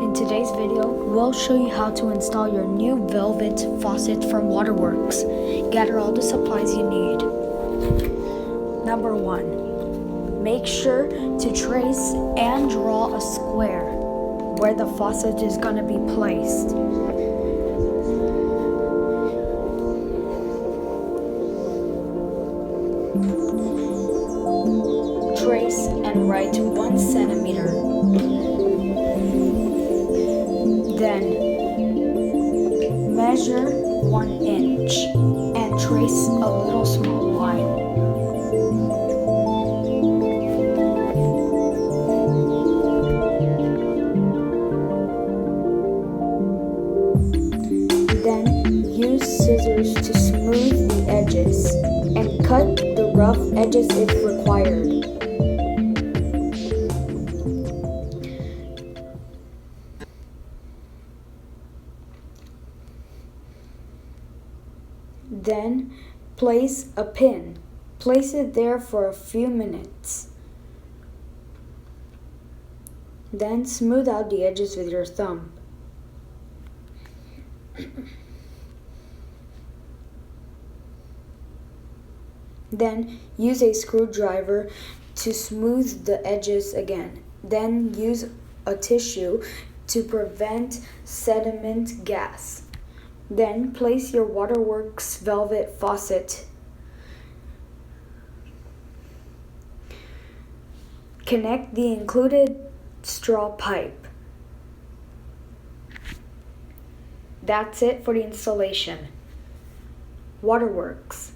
In today's video, we'll show you how to install your new velvet faucet from Waterworks. Gather all the supplies you need. Number 1. Make sure to trace and draw a square where the faucet is going to be placed. Trace and write 1 centimeter. Then measure 1 inch and trace a little small line. Then use scissors to smooth the edges and cut the rough edges if required. Then place a pin. Place it there for a few minutes. Then smooth out the edges with your thumb. Then use a screwdriver to smooth the edges again. Then use a tissue to prevent sediment gas. Then place your Waterworks velvet faucet. Connect the included straw pipe. That's it for the installation. Waterworks.